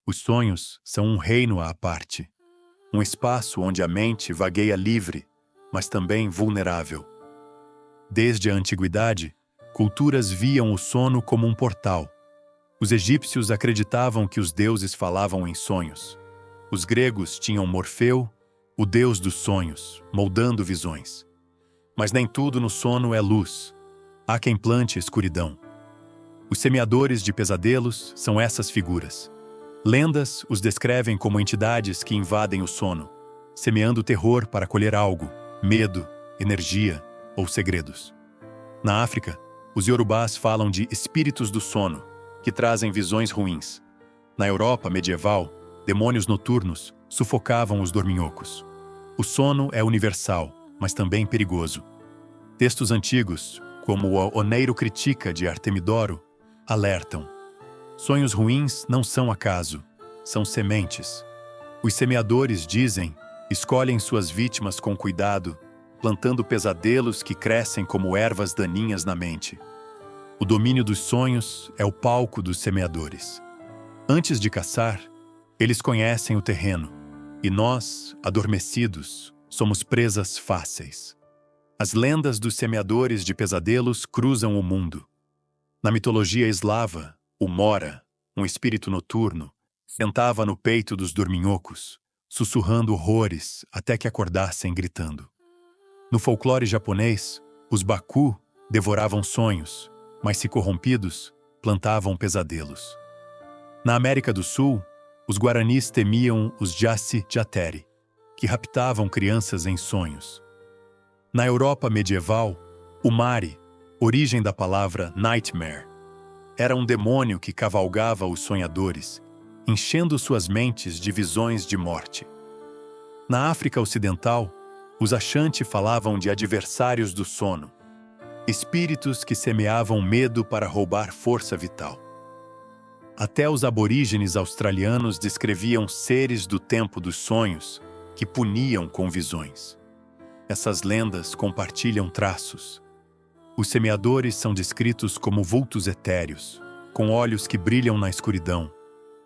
Os sonhos são um reino à parte, um espaço onde a mente vagueia livre, mas também vulnerável. Desde a antiguidade, culturas viam o sono como um portal. Os egípcios acreditavam que os deuses falavam em sonhos. Os gregos tinham Morfeu, o deus dos sonhos, moldando visões. Mas nem tudo no sono é luz. Há quem plante escuridão. Os semeadores de pesadelos são essas figuras. Lendas os descrevem como entidades que invadem o sono, semeando terror para colher algo, medo, energia ou segredos. Na África, os iorubás falam de espíritos do sono, que trazem visões ruins. Na Europa medieval, demônios noturnos sufocavam os dorminhocos. O sono é universal, mas também perigoso. Textos antigos, como o Oneiro Critica de Artemidoro, alertam. Sonhos ruins não são acaso, são sementes. Os semeadores, dizem, escolhem suas vítimas com cuidado, plantando pesadelos que crescem como ervas daninhas na mente. O domínio dos sonhos é o palco dos semeadores. Antes de caçar, eles conhecem o terreno, e nós, adormecidos, somos presas fáceis. As lendas dos semeadores de pesadelos cruzam o mundo. Na mitologia eslava, o Mora, um espírito noturno, sentava no peito dos dorminhocos, sussurrando horrores até que acordassem gritando. No folclore japonês, os Baku devoravam sonhos, mas se corrompidos, plantavam pesadelos. Na América do Sul, os guaranis temiam os Jaci-Jateri, que raptavam crianças em sonhos. Na Europa medieval, o Mari, origem da palavra nightmare, era um demônio que cavalgava os sonhadores, enchendo suas mentes de visões de morte. Na África Ocidental, os Ashanti falavam de adversários do sono, espíritos que semeavam medo para roubar força vital. Até os aborígenes australianos descreviam seres do tempo dos sonhos que puniam com visões. Essas lendas compartilham traços. Os semeadores são descritos como vultos etéreos, com olhos que brilham na escuridão,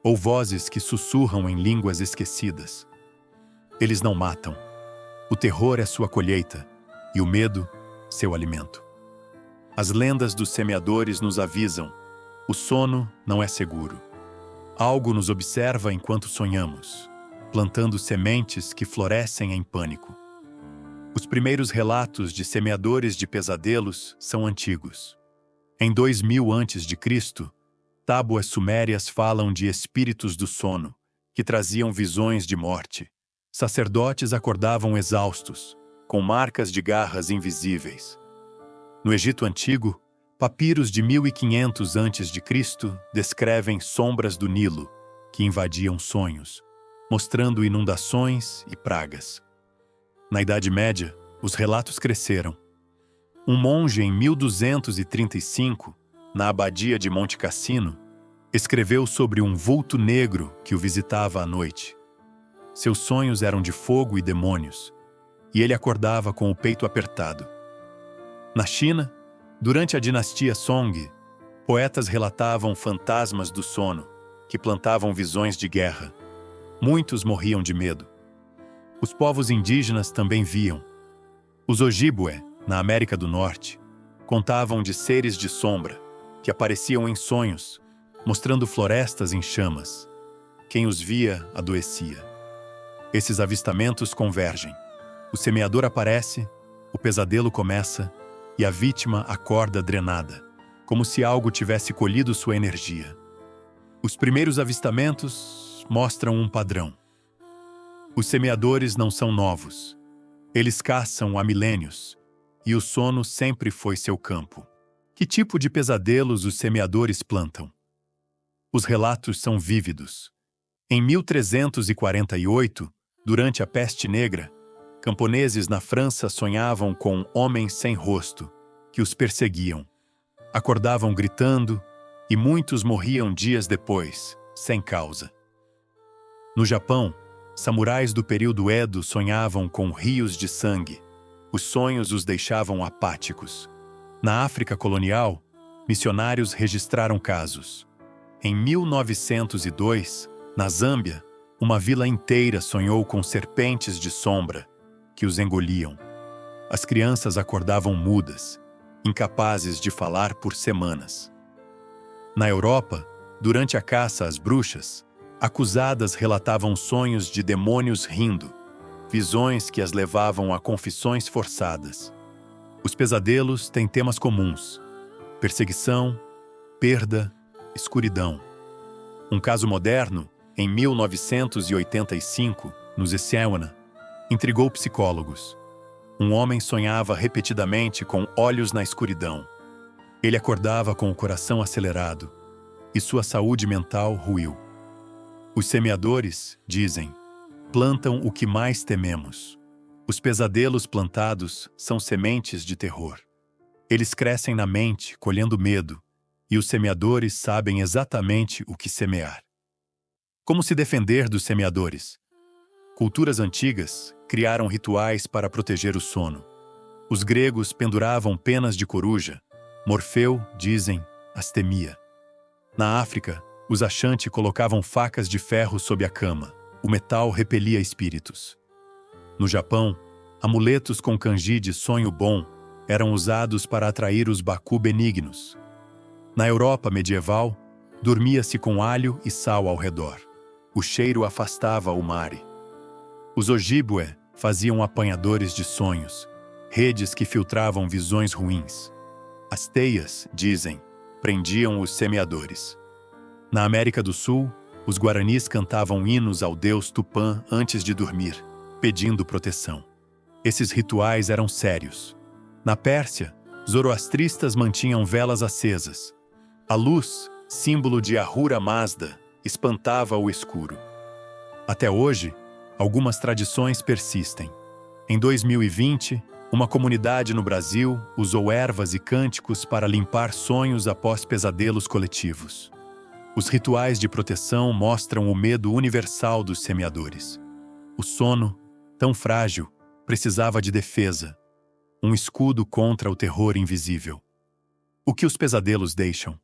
ou vozes que sussurram em línguas esquecidas. Eles não matam. O terror é sua colheita, e o medo, seu alimento. As lendas dos semeadores nos avisam: o sono não é seguro. Algo nos observa enquanto sonhamos, plantando sementes que florescem em pânico. Os primeiros relatos de semeadores de pesadelos são antigos. Em 2000 a.C., tábuas sumérias falam de espíritos do sono, que traziam visões de morte. Sacerdotes acordavam exaustos, com marcas de garras invisíveis. No Egito Antigo, papiros de 1500 a.C. descrevem sombras do Nilo, que invadiam sonhos, mostrando inundações e pragas. Na Idade Média, os relatos cresceram. Um monge em 1235, na abadia de Monte Cassino, escreveu sobre um vulto negro que o visitava à noite. Seus sonhos eram de fogo e demônios, e ele acordava com o peito apertado. Na China, durante a dinastia Song, poetas relatavam fantasmas do sono, que plantavam visões de guerra. Muitos morriam de medo. Os povos indígenas também viam. Os Ojibwe, na América do Norte, contavam de seres de sombra, que apareciam em sonhos, mostrando florestas em chamas. Quem os via, adoecia. Esses avistamentos convergem. O semeador aparece, o pesadelo começa, e a vítima acorda drenada, como se algo tivesse colhido sua energia. Os primeiros avistamentos mostram um padrão. Os semeadores não são novos. Eles caçam há milênios, e o sono sempre foi seu campo. Que tipo de pesadelos os semeadores plantam? Os relatos são vívidos. Em 1348, durante a Peste Negra, camponeses na França sonhavam com homens sem rosto, que os perseguiam. Acordavam gritando, e muitos morriam dias depois, sem causa. No Japão, samurais do período Edo sonhavam com rios de sangue. Os sonhos os deixavam apáticos. Na África colonial, missionários registraram casos. Em 1902, Na Zâmbia, uma vila inteira sonhou com serpentes de sombra que os engoliam. As crianças acordavam mudas, incapazes de falar por semanas. Na Europa, durante a caça às bruxas, acusadas relatavam sonhos de demônios rindo, visões que as levavam a confissões forçadas. Os pesadelos têm temas comuns: perseguição, perda, escuridão. Um caso moderno, em 1985, no Zessiewna, intrigou psicólogos. Um homem sonhava repetidamente com olhos na escuridão. Ele acordava com o coração acelerado e sua saúde mental ruiu. Os semeadores, dizem, plantam o que mais tememos. Os pesadelos plantados são sementes de terror. Eles crescem na mente, colhendo medo, e os semeadores sabem exatamente o que semear. Como se defender dos semeadores? Culturas antigas criaram rituais para proteger o sono. Os gregos penduravam penas de coruja. Morfeu, dizem, as temia. Na África, os Ashanti colocavam facas de ferro sob a cama. O metal repelia espíritos. No Japão, amuletos com kanji de sonho bom eram usados para atrair os baku benignos. Na Europa medieval, dormia-se com alho e sal ao redor. O cheiro afastava o mare. Os Ojibwe faziam apanhadores de sonhos, redes que filtravam visões ruins. As teias, dizem, prendiam os semeadores. Na América do Sul, os guaranis cantavam hinos ao deus Tupã antes de dormir, pedindo proteção. Esses rituais eram sérios. Na Pérsia, zoroastristas mantinham velas acesas. A luz, símbolo de Ahura Mazda, espantava o escuro. Até hoje, algumas tradições persistem. Em 2020, uma comunidade no Brasil usou ervas e cânticos para limpar sonhos após pesadelos coletivos. Os rituais de proteção mostram o medo universal dos semeadores. O sono, tão frágil, precisava de defesa, um escudo contra o terror invisível. O que os pesadelos deixam?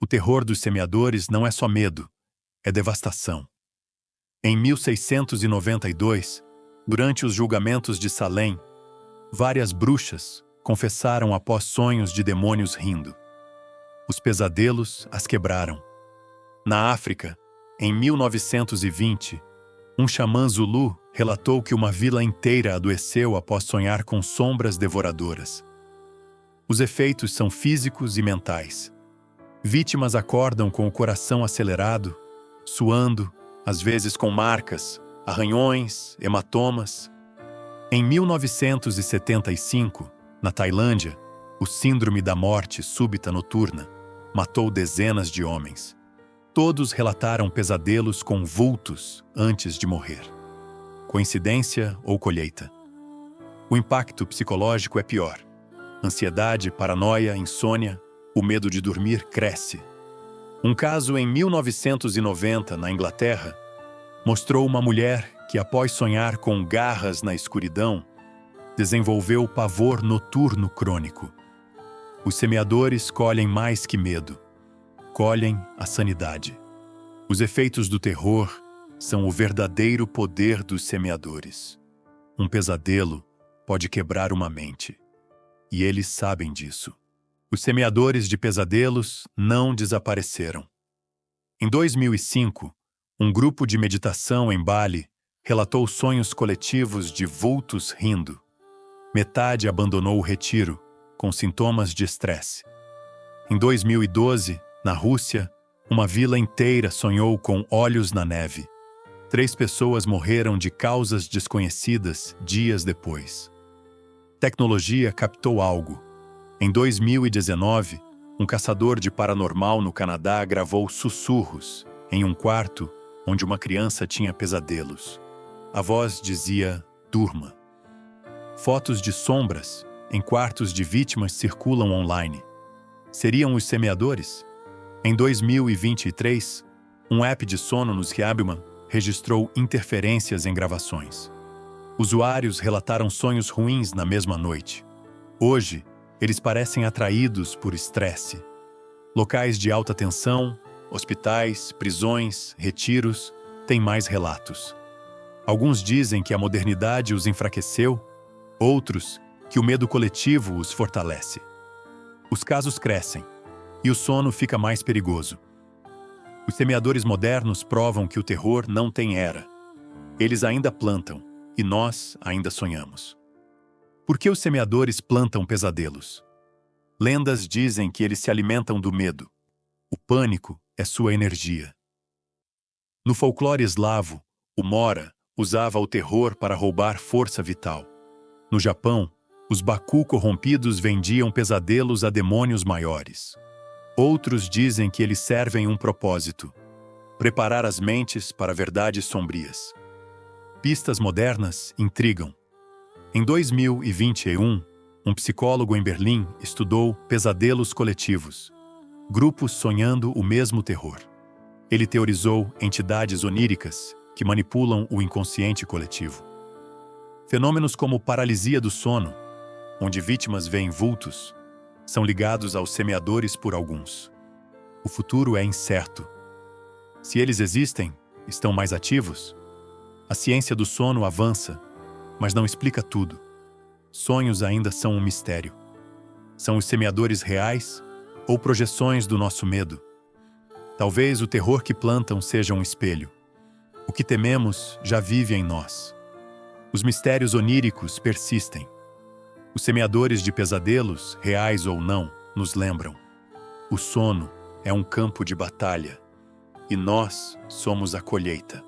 O terror dos semeadores não é só medo, é devastação. Em 1692, durante os julgamentos de Salem, várias bruxas confessaram após sonhos de demônios rindo. Os pesadelos as quebraram. Na África, em 1920, um xamã Zulu relatou que uma vila inteira adoeceu após sonhar com sombras devoradoras. Os efeitos são físicos e mentais. Vítimas acordam com o coração acelerado, suando, às vezes com marcas, arranhões, hematomas. Em 1975, na Tailândia, o síndrome da morte súbita noturna matou dezenas de homens. Todos relataram pesadelos com vultos antes de morrer. Coincidência ou colheita? O impacto psicológico é pior. Ansiedade, paranoia, insônia, o medo de dormir cresce. Um caso em 1990, na Inglaterra, mostrou uma mulher que, após sonhar com garras na escuridão, desenvolveu pavor noturno crônico. Os semeadores colhem mais que medo. Colhem a sanidade. Os efeitos do terror são o verdadeiro poder dos semeadores. Um pesadelo pode quebrar uma mente. E eles sabem disso. Os semeadores de pesadelos não desapareceram. Em 2005, um grupo de meditação em Bali relatou sonhos coletivos de vultos rindo. Metade abandonou o retiro, com sintomas de estresse. Em 2012, na Rússia, uma vila inteira sonhou com olhos na neve. 3 pessoas morreram de causas desconhecidas dias depois. Tecnologia captou algo. Em 2019, um caçador de paranormal no Canadá gravou sussurros em um quarto onde uma criança tinha pesadelos. A voz dizia, durma. Fotos de sombras em quartos de vítimas circulam online. Seriam os semeadores? Em 2023, um app de sono nos Riabman registrou interferências em gravações. Usuários relataram sonhos ruins na mesma noite. Hoje, eles parecem atraídos por estresse. Locais de alta tensão, hospitais, prisões, retiros, têm mais relatos. Alguns dizem que a modernidade os enfraqueceu, outros que o medo coletivo os fortalece. Os casos crescem e o sono fica mais perigoso. Os semeadores modernos provam que o terror não tem era. Eles ainda plantam e nós ainda sonhamos. Por que os semeadores plantam pesadelos? Lendas dizem que eles se alimentam do medo. O pânico é sua energia. No folclore eslavo, o Mora usava o terror para roubar força vital. No Japão, os Baku corrompidos vendiam pesadelos a demônios maiores. Outros dizem que eles servem um propósito: preparar as mentes para verdades sombrias. Pistas modernas intrigam. Em 2021, um psicólogo em Berlim estudou pesadelos coletivos, grupos sonhando o mesmo terror. Ele teorizou entidades oníricas que manipulam o inconsciente coletivo. Fenômenos como paralisia do sono, onde vítimas veem vultos, são ligados aos semeadores por alguns. O futuro é incerto. Se eles existem, estão mais ativos? A ciência do sono avança, mas não explica tudo. Sonhos ainda são um mistério. São os semeadores reais ou projeções do nosso medo? Talvez o terror que plantam seja um espelho. O que tememos já vive em nós. Os mistérios oníricos persistem. Os semeadores de pesadelos, reais ou não, nos lembram. O sono é um campo de batalha e nós somos a colheita.